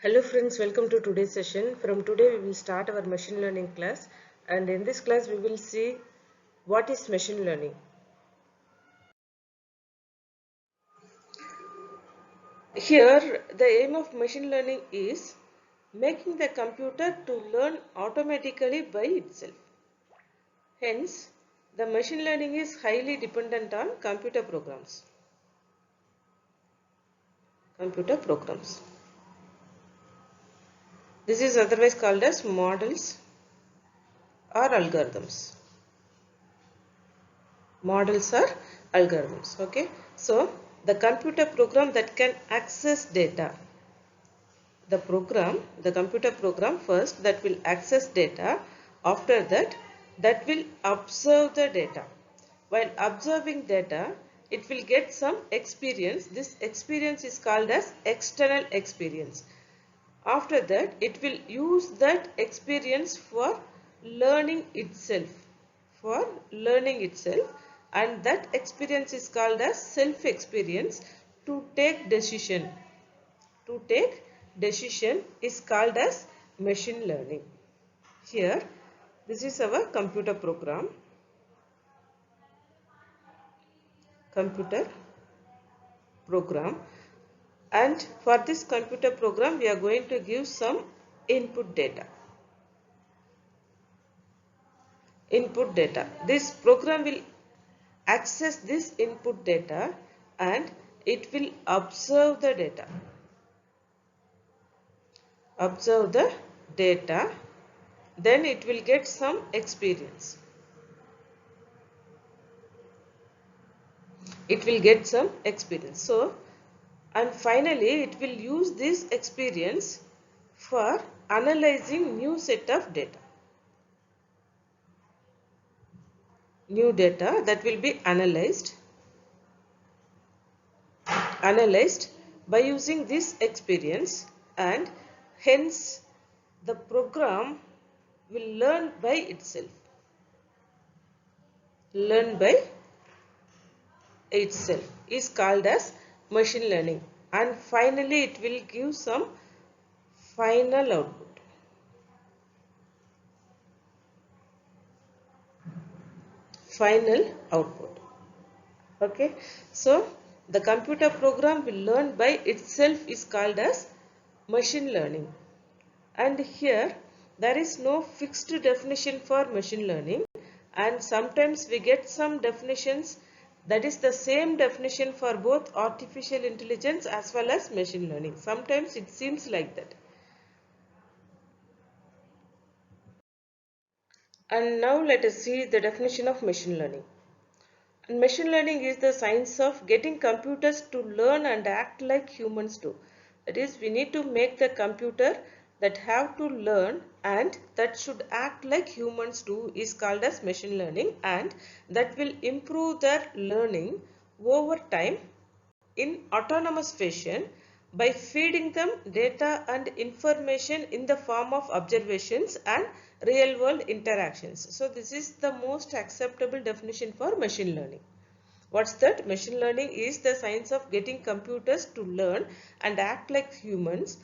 Hello friends, welcome to today's session. From today we will start our machine learning class, and in this class we will see what is machine learning. Here the aim of machine learning is making the computer to learn automatically by itself. Hence the machine learning is highly dependent on computer programs. This is otherwise called as models or algorithms. Okay, so the computer program that can access data, the computer program first that will access data, after that will observe the data. While observing data, it will get some experience. This experience is called as external experience. After that, it will use that experience for learning itself, and that experience is called as self experience. To take decision is called as machine learning. Here this is our computer program, and for this computer program we are going to give some input data. This program will access this input data and it will observe the data. Then it will get some experience. So, and finally it will use this experience for analyzing new set of data. New data that will be analyzed by using this experience, and hence the program will learn by itself. Is called as machine learning, and finally it will give some final output. Okay, so the computer program will learn by itself is called as machine learning. And here there is no fixed definition for machine learning, and sometimes we get some definitions that is the same definition for both artificial intelligence as well as machine learning. Sometimes it seems like that. And now let us see the definition of machine learning. And machine learning is the science of getting computers to learn and act like humans do. That is, we need to make the computer that have to learn and that should act like humans do is called as machine learning, and that will improve their learning over time in autonomous fashion by feeding them data and information in the form of observations and real world interactions. So this is the most acceptable definition for machine learning. What's that? Machine learning is the science of getting computers to learn and act like humans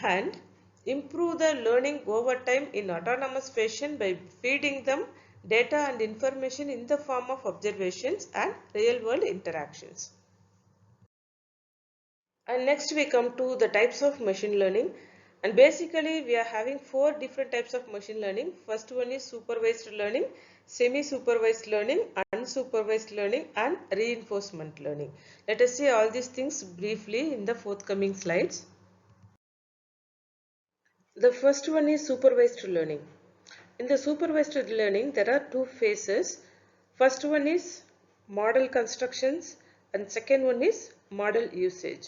and improve their learning over time in autonomous fashion by feeding them data and information in the form of observations and real world interactions. And next we come to the types of machine learning, and basically we are having 4 different types of machine learning. First one is supervised learning, semi-supervised learning, unsupervised learning, and reinforcement learning. Let us see all these things briefly in the forthcoming slides. The first one is supervised learning. In the supervised learning there are 2 phases. First one is model constructions and second one is model usage.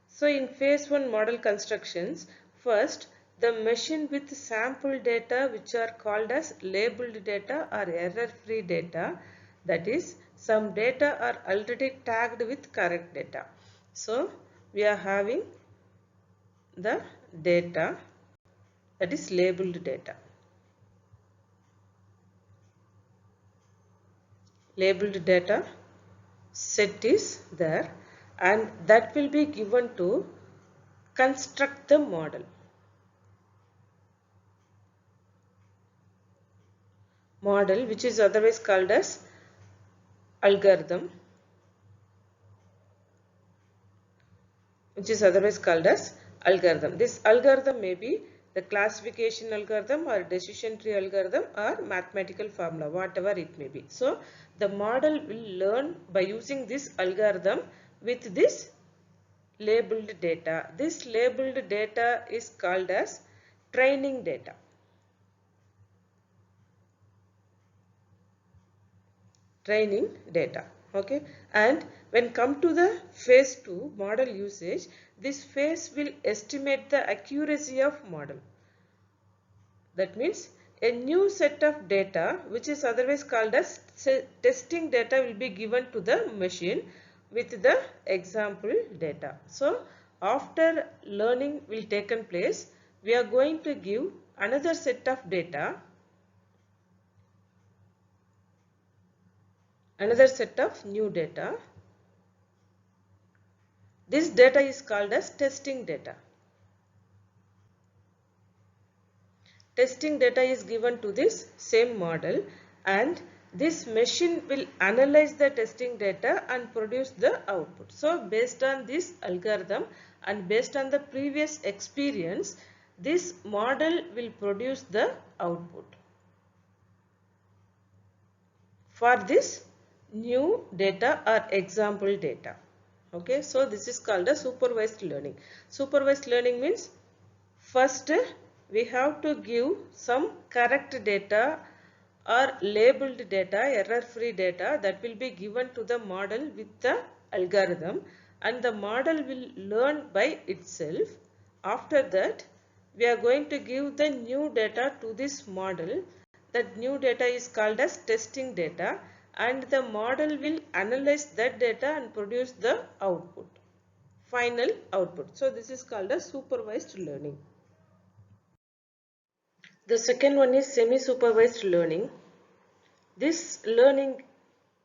So in phase 1 model constructions, first the machine with sample data which are called as labeled data or error free data, that is some data are already tagged with correct data. So we are having the data that is labeled data. Labeled data set is there, and that will be given to construct the model. model, which is otherwise called as algorithm, which is otherwise called as algorithm. This algorithm may be the classification algorithm or decision tree algorithm or mathematical formula, whatever it may be. So the model will learn by using this algorithm with this labeled data. This labeled data is called as training data. Training data. Okay, and when come to the phase 2 model usage, this phase will estimate the accuracy of model. That means a new set of data, which is otherwise called as testing data, will be given to the machine with the example data. So after learning will taken place, we are going to give another set of data, another set of new data. This data is called as testing data. Testing data is given to this same model, and this machine will analyze the testing data and produce the output. So based on this algorithm and based on the previous experience, this model will produce the output for this new data or example data. Okay, so this is called a supervised learning. Supervised learning means first we have to give some correct data or labeled data, error-free data, that will be given to the model with the algorithm, and the model will learn by itself. After that, we are going to give the new data to this model. That new data is called as testing data, and the model will analyze that data and produce the output, final output. So this is called as supervised learning. The second one is semi-supervised learning. This learning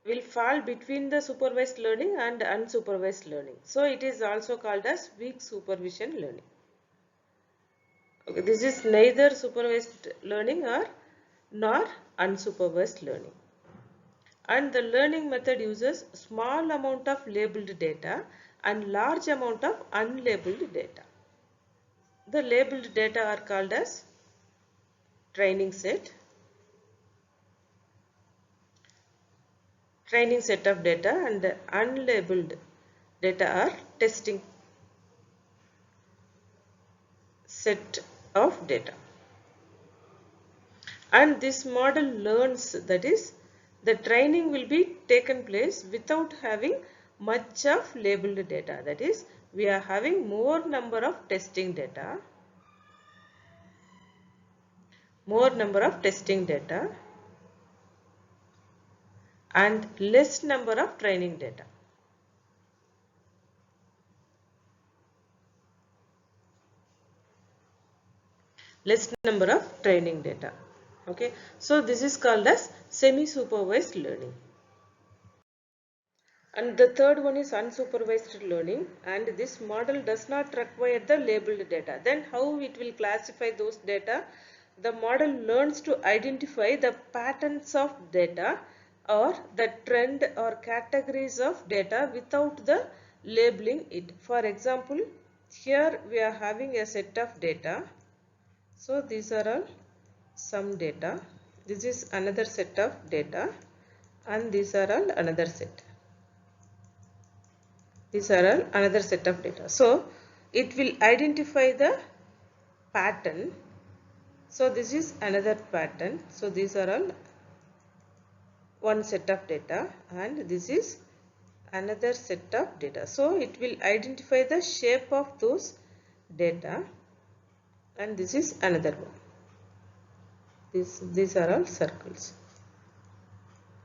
will fall between the supervised learning and unsupervised learning. So it is also called as weak supervision learning. Okay, this is neither supervised learning nor unsupervised learning. And the learning method uses small amount of labeled data and large amount of unlabeled data. The labeled data are called as training set of data, and the unlabeled data are testing set of data. And this model learns, that is, the training will be taken place without having much of labeled data. That is, we are having more number of testing data, and less number of training data. Less number of training data. Okay, so this is called as semi-supervised learning. And the third one is unsupervised learning, and this model does not require the labeled data. Then how it will classify those data? The model learns to identify the patterns of data or the trend or categories of data without the labeling it. For example, here we are having a set of data. So these are all some data. This is another set of data, and these are all another set. These are all another set of data. So it will identify the pattern. So this is another pattern. So these are all one set of data, and this is another set of data. So it will identify the shape of those data, and this is another one. These are all circles.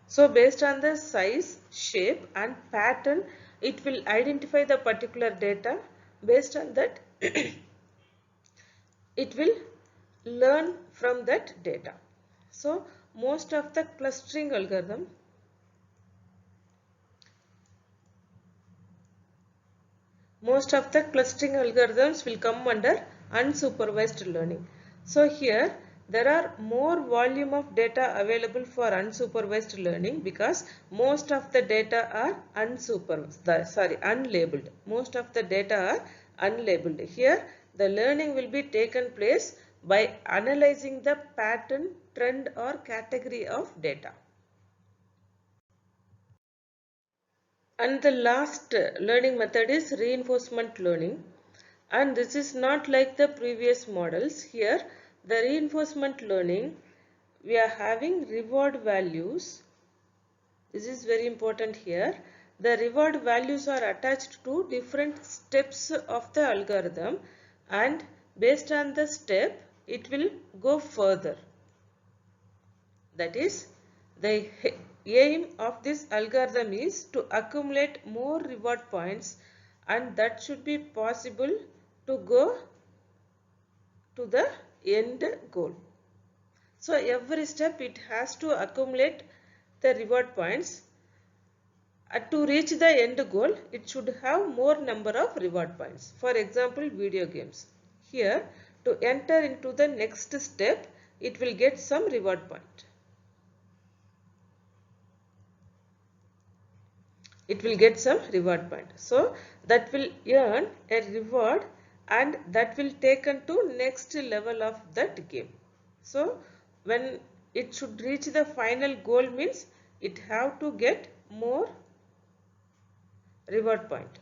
So based on the size, shape and pattern, it will identify the particular data. Based on that, it will learn from that data. So most of the clustering algorithms will come under unsupervised learning. So here there are more volume of data available for unsupervised learning because most of the data are unlabeled. Most of the data are unlabeled. Here the learning will be taken place by analyzing the pattern, trend or category of data. And the last learning method is reinforcement learning, and this is not like the previous models. Here the reinforcement learning, we are having reward values. This is very important here. The reward values are attached to different steps of the algorithm, and based on the step it will go further. That is, the aim of this algorithm is to accumulate more reward points, and that should be possible to go to the end goal. So every step it has to accumulate the reward points. To reach the end goal, it should have more number of reward points. For example, video games. Here, to enter into the next step, it will get some reward point. It will get some reward point. So that will earn a reward, and that will taken to next level of that game. So when it should reach the final goal means it have to get more reward point.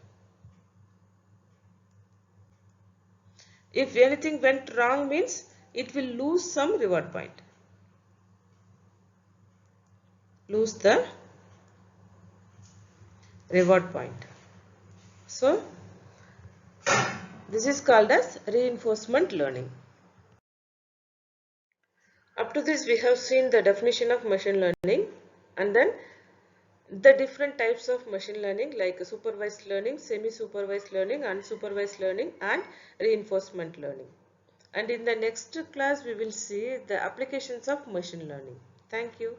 If anything went wrong means it will lose some reward point. Lose the reward point. So this is called as reinforcement learning. Up to this we have seen the definition of machine learning, and then the different types of machine learning like supervised learning, semi-supervised learning, unsupervised learning and reinforcement learning. And in the next class we will see the applications of machine learning. Thank you.